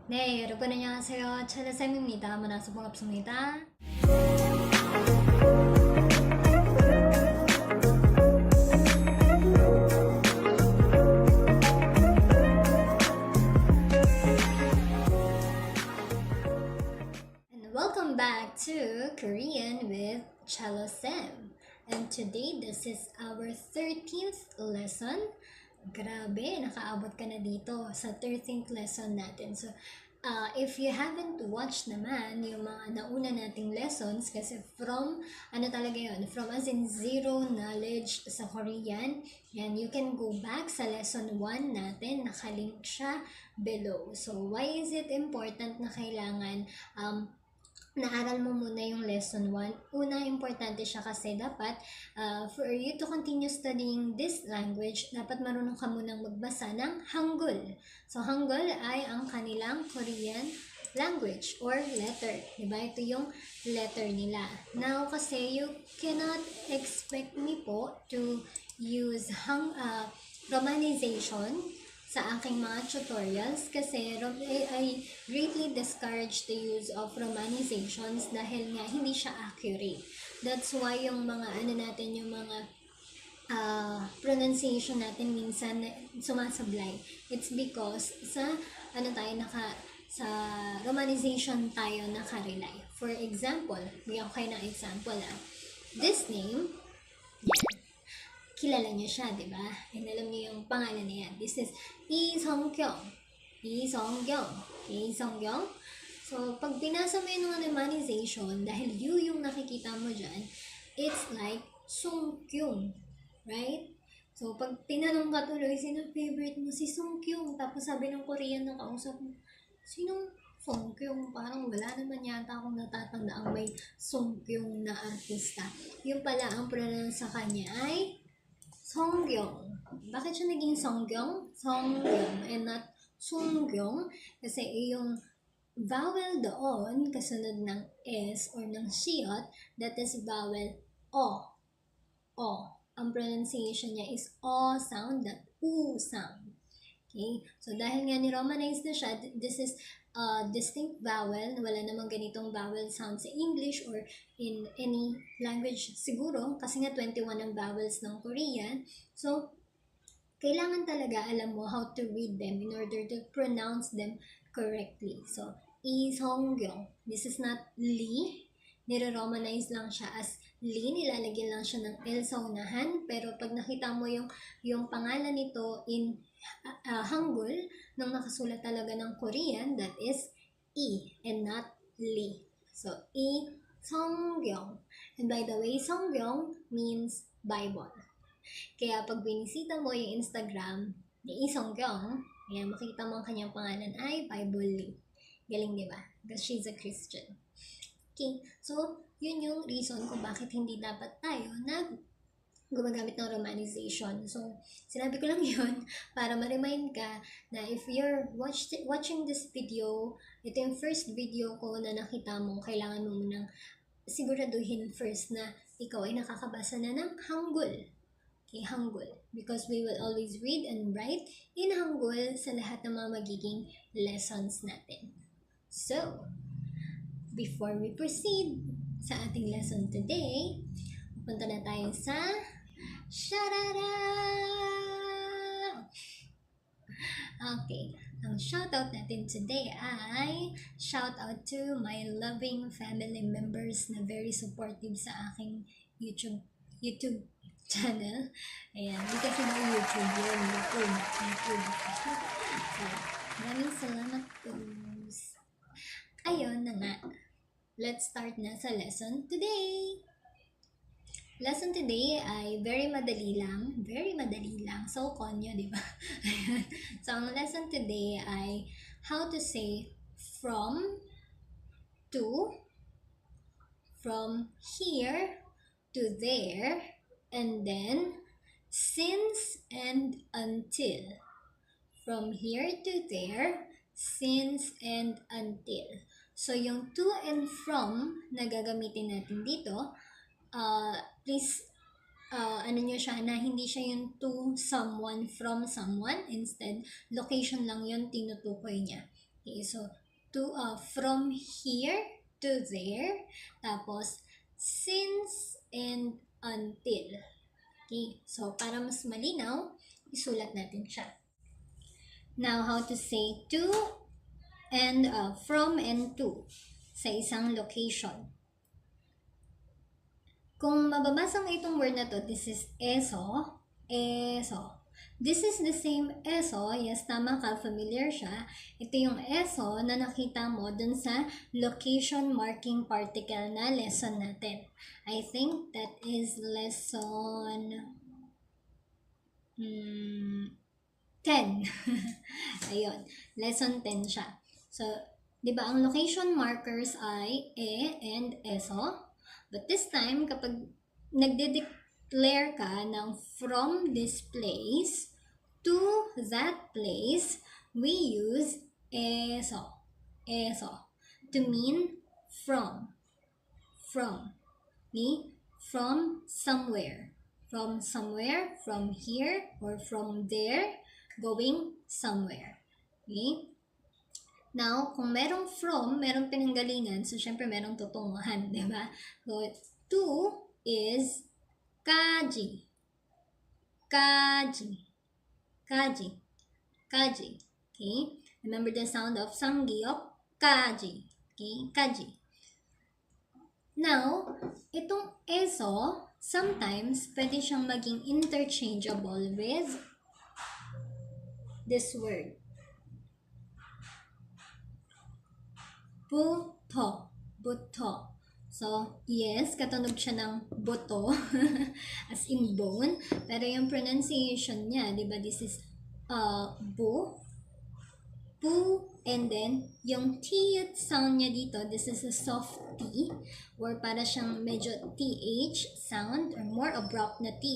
네, 여러분 안녕하세요. 첼레쌤입니다. 만나서 반갑습니다. And welcome back to Korean with Cello Sam. And today, this is our 13th lesson. Grabe, nakaabot ka na dito sa 13th lesson natin. So, if you haven't watched naman yung mga nauna nating lessons, kasi from, talaga yun, from as in zero knowledge sa Korean, and you can go back sa lesson 1 natin, nakalink siya below. So, why is it important na kailangan naaral mo muna yung lesson 1. Una, importante siya kasi dapat for you to continue studying this language, dapat marunong ka munang magbasa ng Hangul. So, Hangul ay ang kanilang Korean language or letter. Diba? Ito yung letter nila. Now, kasi you cannot expect me po to use romanization sa aking mga tutorials kasi I greatly discourage the use of romanizations dahil nga hindi siya accurate. That's why yung mga natin, yung mga pronunciation natin minsan sumasablay. It's because sa sa romanization tayo nakarely. For example, bigyan ko kayo ng example This name, kilala niyo siya, di ba? And alam niyo yung pangalan niya. This is Lee Song-kyung. Lee Song-kyung. Lee Song-kyung. So, pag binasa mo yung romanization, dahil yung nakikita mo dyan, it's like Song-kyung. Right? So, pag tinanong ka tuloy, sino favorite mo? Si Song-kyung. Tapos sabi ng Korean na kausap mo, sinong Song-kyung? Parang wala naman yata akong natatanda ang may Song-kyung na artista. Yung pala, ang pronounce sa kanya ay Songkyung. Bakit siya naging Songkyung? Songkyung and not Songkyung. Kasi yung vowel doon, kasunod ng S or ng siyot, that is vowel O. O. Ang pronunciation niya is O sound, not U sound. Okay? So, dahil nga ni-romanize na siya, this is a distinct vowel. Wala namang ganitong vowel sound sa English or in any language siguro. Kasi nga 21 ang vowels ng Korean. So, kailangan talaga alam mo how to read them in order to pronounce them correctly. So, Lee Song-kyung. This is not Lee. Nire-romanize lang siya as Lee. Nilalagyan lang siya ng L sa unahan. Pero pag nakita mo yung pangalan nito in Hangul, nang nakasulat talaga ng Korean, that is E and not Lee. So, Lee Song-kyung. And by the way, Song-kyung means Bible. Kaya pag binisita mo yung Instagram ni Lee Song-kyung, makita mo ang kanyang pangalan ay Bible Lee. Galing, di ba? Because she's a Christian. Okay, so yun yung reason kung bakit hindi dapat tayo gumagamit ng romanization. So, sinabi ko lang yun para ma-remind ka na if you're watching this video, ito yung first video ko na nakita mo, kailangan mo munang siguraduhin first na ikaw ay nakakabasa na ng Hangul. Okay, Hangul. Because we will always read and write in Hangul sa lahat ng mga magiging lessons natin. So, before we proceed sa ating lesson today, punta na tayo sa Sharara! Okay, ang shoutout natin today ay shoutout to my loving family members na very supportive sa aking YouTube channel. Ayan, hindi kasi na YouTube yun. YouTube. So, maraming salamat po. Ayun na nga. Let's start na sa lesson today. Lesson today ay very madali lang. Very madali lang. So, konyo, di ba? So, ang lesson today ay how to say from to, from here to there, and then since and until. From here to there, since and until. So, yung to and from na gagamitin natin dito, please, nyo siya na hindi siya yung to someone, from someone. Instead, location lang yun, tinutukoy niya. Okay, so from here to there, tapos since and until. Okay, so para mas malinaw, isulat natin siya. Now, how to say to and from and to sa isang location. Kung mababasa mo itong word na to, this is eso, eso. This is the same eso, yes, tama ka, familiar siya. Ito yung eso na nakita mo dun sa location marking particle na lesson natin. I think that is lesson 10. Ayun, lesson 10 siya. So, di ba ang location markers ay and eso? But this time, kapag nagde-declare ka ng from this place to that place, we use eso. Eso. To mean from. From. Okay? From somewhere. From somewhere, from here, or from there, going somewhere. Okay? Now, kung merong from, merong pinanggalingan, so syempre merong tutunguhan, di ba? So, to is kaji. Kaji. Kaji. Kaji. Okay? Remember the sound of samgyup? Kaji. Okay? Kaji. Now, itong eso, sometimes, pwede siyang maging interchangeable with this word. Buto. Buto. So, yes, katunog siya ng buto, as in bone. Pero yung pronunciation niya, di ba, this is bu, and then, yung T sound niya dito, this is a soft T, or para siyang medyo TH sound, or more abrupt na T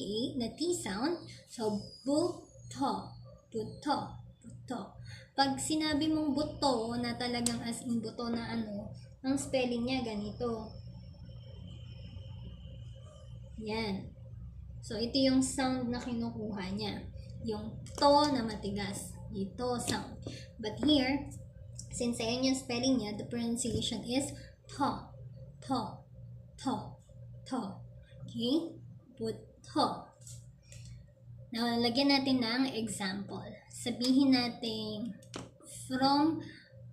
sound. So, buto. Buto. Buto. Pag sinabi mong buto na talagang as in buto na ano, ang spelling niya ganito. Yan. So, ito yung sound na kinukuha niya. Yung to na matigas. Ito sound. But here, since ayan yung spelling niya, the pronunciation is to. To. To. To. Okay? Buto. Now, lagyan natin ng example. Sabihin natin from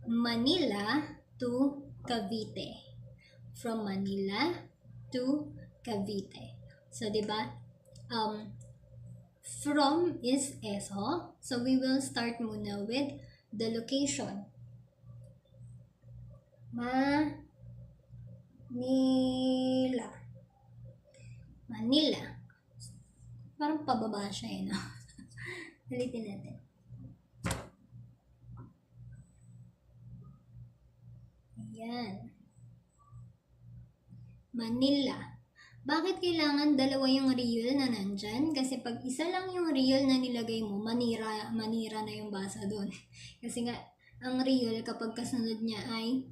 Manila to Cavite. From Manila to Cavite. So, di ba? From is eso. So, we will start muna with the location. Manila. Manila. Parang pababa siya eh, no? Ulitin natin. Ayan. Manila. Bakit kailangan dalawa yung real na nandyan? Kasi pag isa lang yung real na nilagay mo, manira na yung basa doon. Kasi nga, ang real kapag kasunod niya ay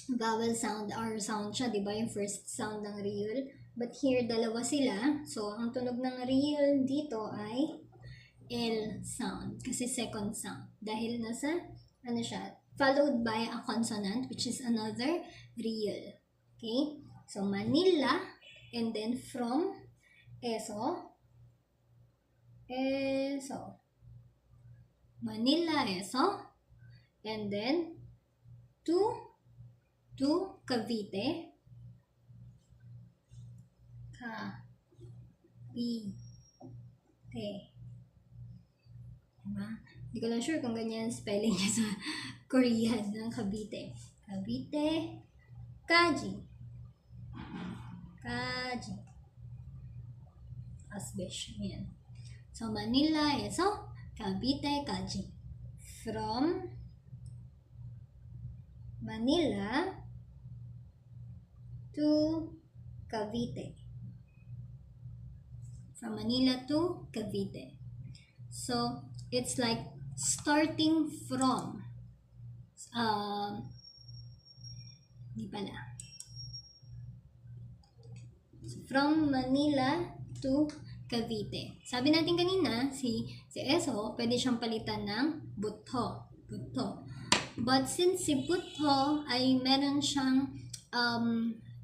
vowel sound or sound siya, di ba? Yung first sound ng real. But here, dalawa sila. So, ang tunog ng real dito ay L sound. Kasi second sound. Dahil nasa, ano siya, followed by a consonant, which is another real. Okay? So, Manila, and then from eso, eso. Manila, eso, and then to Cavite, Cavite. Diba? Hindi ko lang sure kung ganyan spelling niya sa Korean ng Cavite. Cavite, Kaji. Kaji. Asbesh. Yan. So, Manila, eso, Cavite, Kaji. From Manila to Cavite. From Manila to Cavite. So, it's like starting from. Di pala. From Manila to Cavite. Sabi natin kanina, si Eso, pwede siyang palitan ng buto. Buto. But since si butho ay meron siyang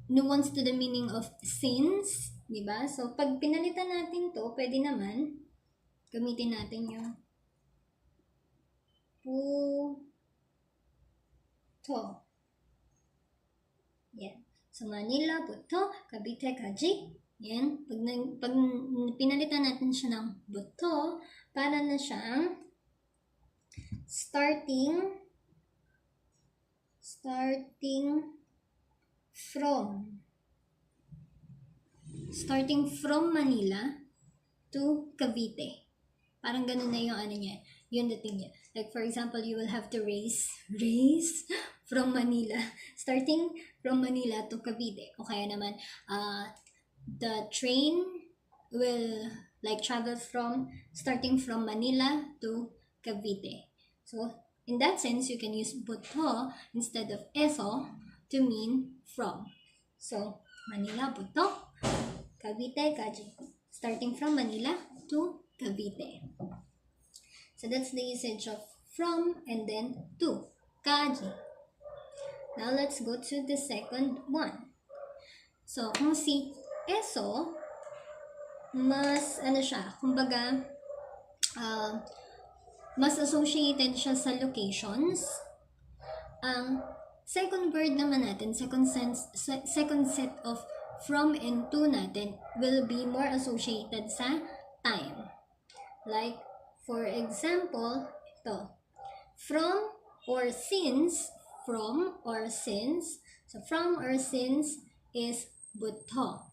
nuance to the meaning of since, di ba? So, pag pinalitan natin to, pwede naman gamitin natin yung butho. Yan. So, Manila, butho, Cavite-kaji. Yan. Pag pinalitan natin siya ng butho, para na siyang starting from Manila to Cavite. Parang ganun na yung ano niya, yung dating niya. Like for example, you will have to race from Manila, starting from Manila to Cavite. O kaya naman, the train will like travel starting from Manila to Cavite. So, in that sense, you can use butho instead of eso to mean from. So, Manila, butho, Cavite, kaji. Starting from Manila to Cavite. So, that's the usage of from and then to, kaji. Now, let's go to the second one. So, kung si eso, mas, kumbaga, mas associated siya sa locations. Ang second word naman natin, second set of from and to natin will be more associated sa time. Like, for example, ito. From or since. So, from or since is butho.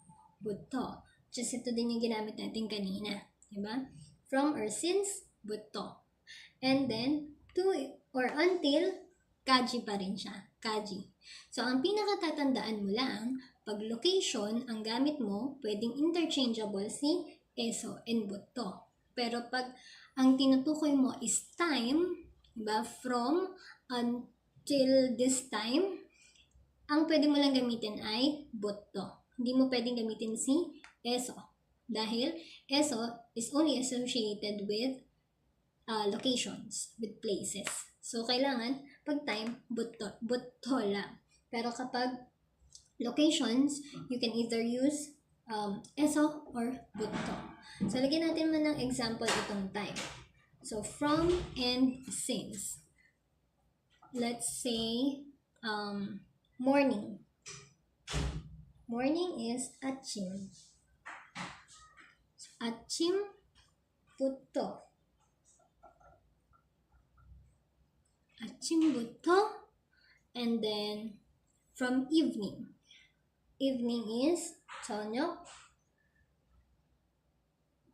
Just ito din yung ginamit natin kanina. Diba? From or since, butho. And then, to or until, kaji pa rin siya. Kaji. So, ang pinakatatandaan mo lang, pag location, ang gamit mo, pwedeng interchangeable si eso and butho. Pero pag ang tinutukoy mo is time, diba? From until this time, ang pwede mo lang gamitin ay butho. Hindi mo pwedeng gamitin si eso. Dahil eso is only associated with locations, with places. So, kailangan, pag time, butho lang. Pero kapag locations, you can either use eso or butho. So, lagyan natin man ng example itong time. So, from and since. Let's say, morning. Morning is 아침. 아침부터. 아침부터. And then, from evening. Evening is 저녁.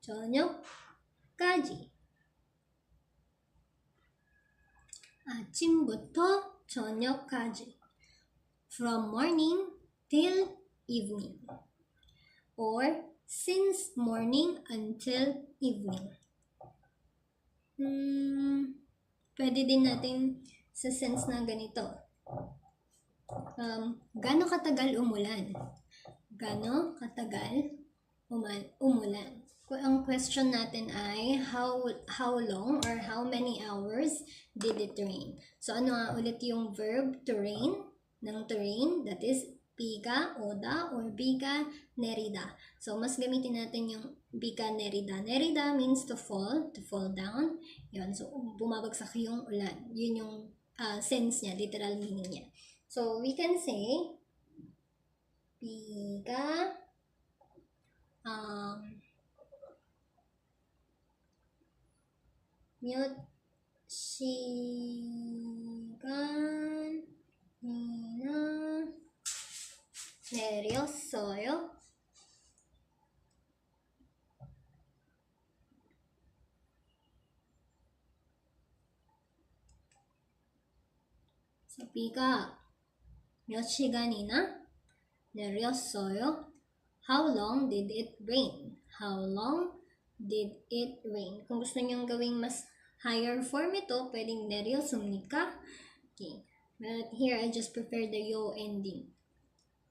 저녁까지. 아침부터 저녁까지. From morning till evening. Or since morning until evening. Pwede din natin sa sense na ganito. Gaano katagal umulan? Gaano katagal umulan? Ang question natin ay how long or how many hours did it rain? So ano nga ulit yung verb to rain? Ng to rain, that is biga, oda, or biga, nerida. So, mas gamitin natin yung biga, nerida. Nerida means to fall down. Yun, so, bumabagsak yung ulan. Yun yung sense niya, literal meaning niya. So, we can say, biga, 몇 시간이나 내렸어요. So, 비가 몇 시간이나 내렸어요. How long did it rain? How long did it rain? Kung gusto nyo gawing mas higher form ito, pwedeng 내렸습니까? Okay. But here, I just prefer the yo ending.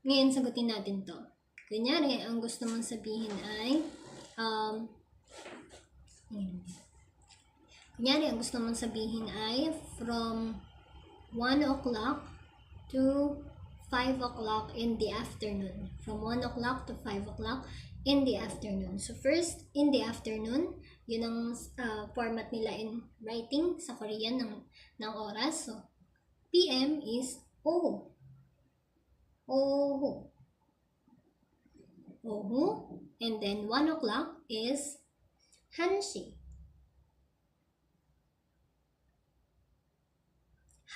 Ngayon, sagutin natin to. Kunyari, ang gusto mong sabihin ay, from 1 o'clock to 5 o'clock in the afternoon. From 1 o'clock to 5 o'clock in the afternoon. So first, in the afternoon, yun ang format nila in writing sa Korean ng oras. So, PM is ohu. Ohu. Ohu. And then 1 o'clock is hanshi.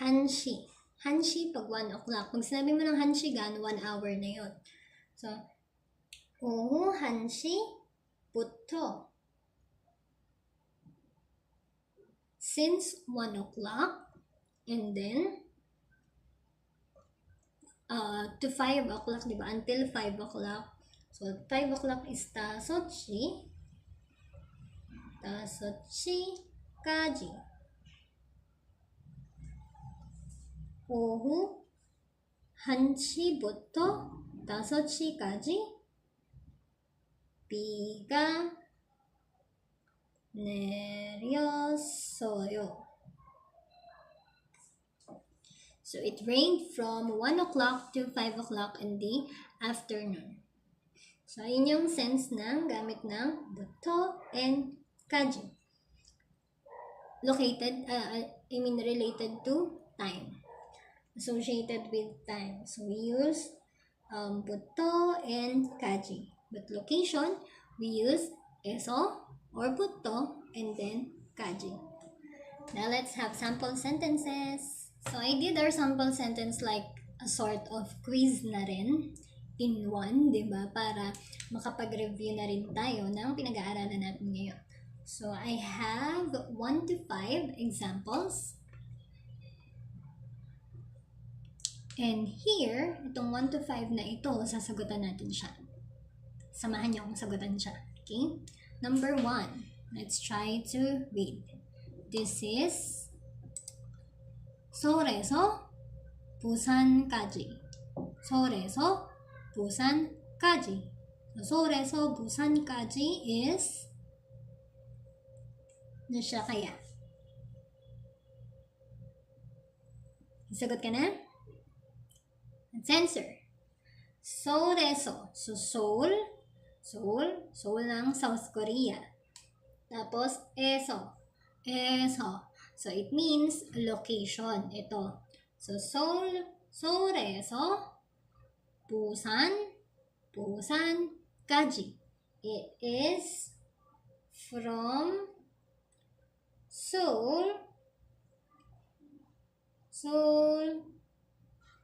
Hanshi. Hanshi pag 1 o'clock. Pag sinabi mo ng hanshi gan, 1 hour na yun. So, 오후 1시부터 since 1 o'clock and then to 5 o'clock, diba? Until 5 o'clock. So, 5 o'clock is 5시. 5시까지. 오후 1시부터 5시까지 비가 내렸어요. So it rained from 1 o'clock to 5 o'clock in the afternoon. So yun yung sense ng gamit ng buto and kaji. Located, related to time. Associated with time. So we use buto and kaji. But location, we use eso or buto and then kaji. Now let's have sample sentences. So I did our sample sentence like a sort of quiz na rin in one, diba? Para makapag-review na rin tayo ng pinag-aaralan natin ngayon. So I have 1 to 5 examples. And here, itong 1 to 5 na ito, sasagutan natin siya. Samahan niyo akong sagutan siya. Okay? Number 1. Let's try to read. This is 서울에서 부산까지. 서울에서 부산까지. So, 서울에서 부산까지 is ano siya kaya? Sagot ka na? Let's answer. 서울에서. So, Seoul ng South Korea. Tapos, eso. So, it means location. Ito. So, 서울에서 부산까지. It is from Seoul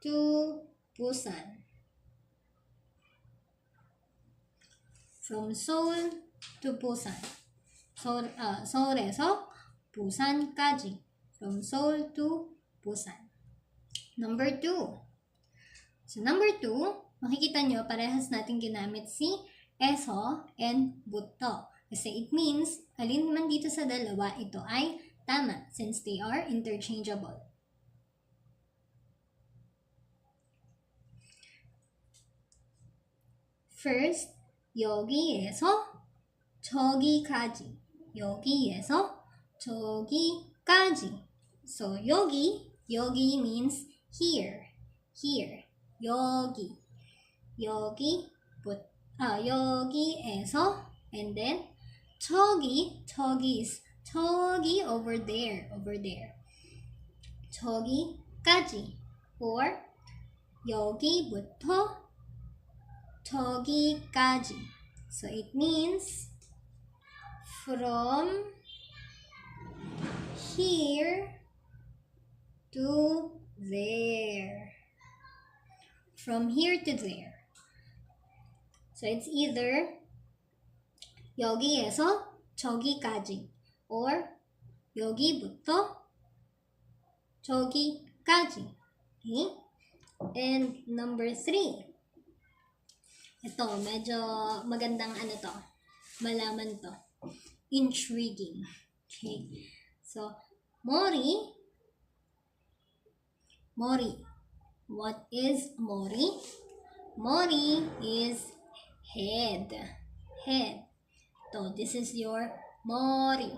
to Busan. From Seoul to Busan. 서울에서 부산까지. From Seoul to Busan. Number 2. So, number 2, makikita nyo, parehas natin ginamit si eso and buto. Kasi it means, alin man dito sa dalawa, ito ay tama since they are interchangeable. First, 여기에서 저기까지. 여기에서 저기까지. So, 여기 means here. 여기에서 and then 저기 is 저기 over there. 저기까지 or 여기부터 저기까지. So it means from here to there. From here to there. So it's either 여기에서 저기까지 or 여기부터 저기까지. Okay? And number 3. Ito, medyo magandang malaman to. Intriguing. Okay? So, Mori. What is Mori? Mori is head. So, this is your Mori.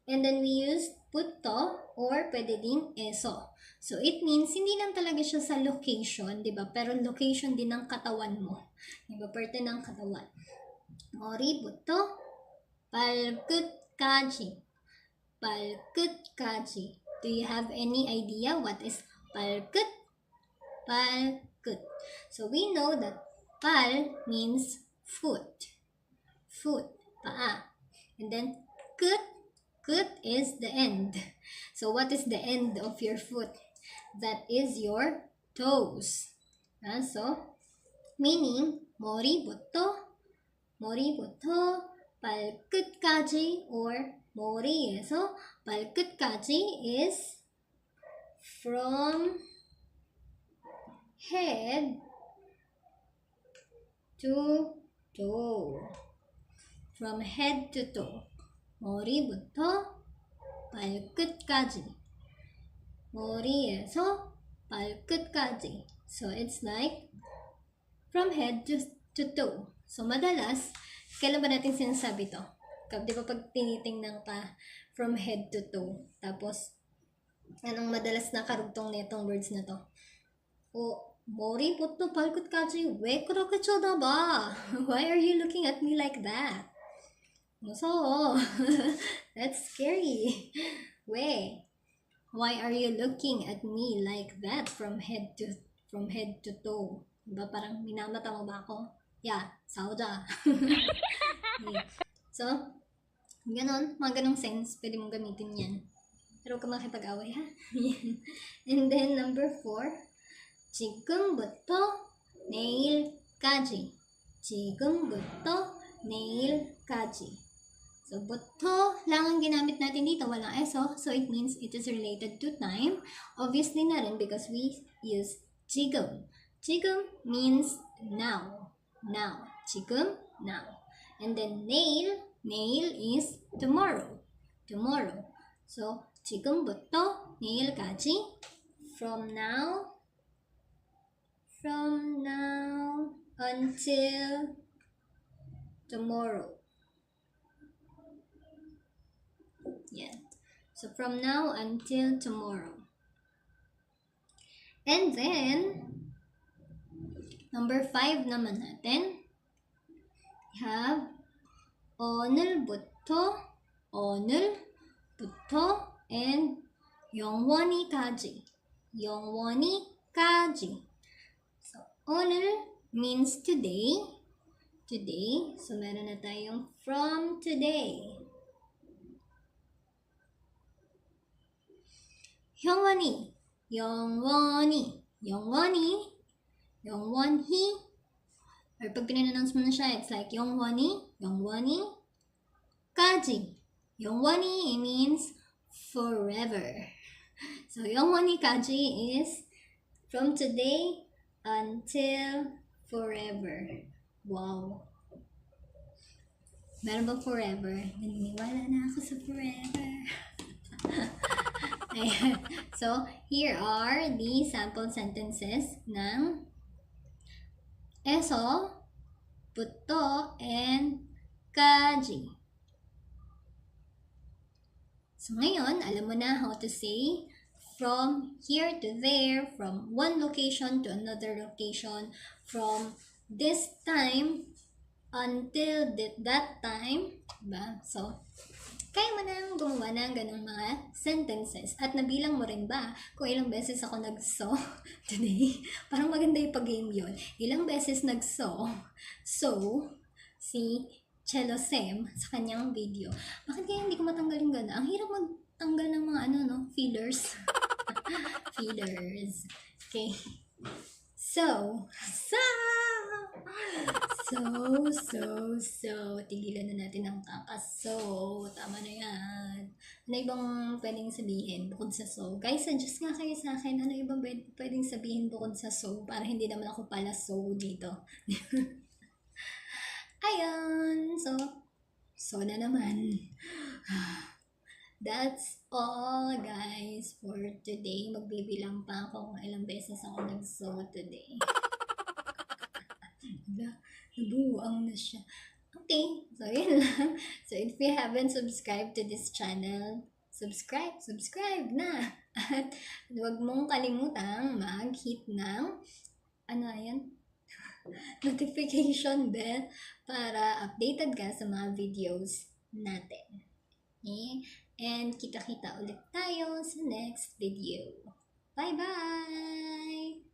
And then we use putto, or pwede ding eso. So, it means, hindi lang talaga siya sa location, di ba? Pero location din ng katawan mo. Di ba? Parte ng katawan. 머리부터 발끝까지. 발끝까지. Do you have any idea what is 발끝? 발끝. So, we know that 발 means foot. Foot. Paa. And then, 끝. 끝 is the end. So, what is the end of your foot? That is your toes. So, meaning, 머리부터 발끝까지 or 머리에서 발끝까지 is from head to toe. From head to toe. 머리부터 발끝까지. 머리에서 발끝까지. So, it's like from head to toe. So, madalas, kailan ba natin sinasabi to? Di ba pag tinitingnan ka from head to toe, tapos, anong madalas na karugtong netong words na to? 머리부터 발끝까지 왜 그렇게 쳐다봐? Why are you looking at me like that? 무서워. That's scary. Why are you looking at me like that from head to toe? Diba parang minamata mo ba ako? Yeah, 싸우자. Okay. So, ganon, mga ganong sense, pwede mong gamitin yan. Pero huwag ka makipag-away, ha? And then, number 4, 지금부터 내일까지. 지금부터 내일까지. So, buto lang ang ginamit natin dito, walang eso. So, it means it is related to time. Obviously na rin because we use 지금. 지금 means now. Now. 지금, now. And then 내일 is tomorrow. Tomorrow. So, 지금부터 내일까지. From now until tomorrow. Yeah. So, from now until tomorrow. And then, number 5 naman natin. We have 오늘부터, and 영원히까지. 영원히까지. So, 오늘 means today. Today. So, meron na tayong from today. 영원히. Or pag pinannounce mo na siya, it's like 영원히, 까지. 영원히 means forever. So, 영원히까지 is from today until forever. Wow. Meron bang forever? Naniniwala na ako sa forever. So, here are the sample sentences ng eso, buto, and 까지. So, ngayon, alam mo na how to say from here to there, from one location to another location, from this time until that time. Diba? So, kaya mo nang gumawa ng ganong mga sentences. At nabilang mo rin ba kung ilang beses ako nag-so today? Parang maganda yung pag-game yun. Ilang beses nag-so si Cello Sem sa kanyang video. Bakit kaya hindi ko matanggal yung gana? Ang hirap magtanggal ng mga fillers. Fillers. Okay. So, tigilan na natin ang kakaso. Tama na yan. Ano ibang pwedeng sabihin bukod sa so? Guys, suggest nga kayo sa akin, ano ibang pwedeng sabihin bukod sa so? Para hindi naman ako pala so dito. Ayun. So na naman. That's all, guys, for today. Magbibilang pa ako kung ilang beses ako nag-so today. Nabuang na siya. Okay, so yun lang. So if you haven't subscribed to this channel, subscribe na. At huwag mong kalimutang mag-hit ng, ano yan? Notification bell para updated ka sa mga videos natin. Okay? And kita-kita ulit tayo sa next video. Bye-bye!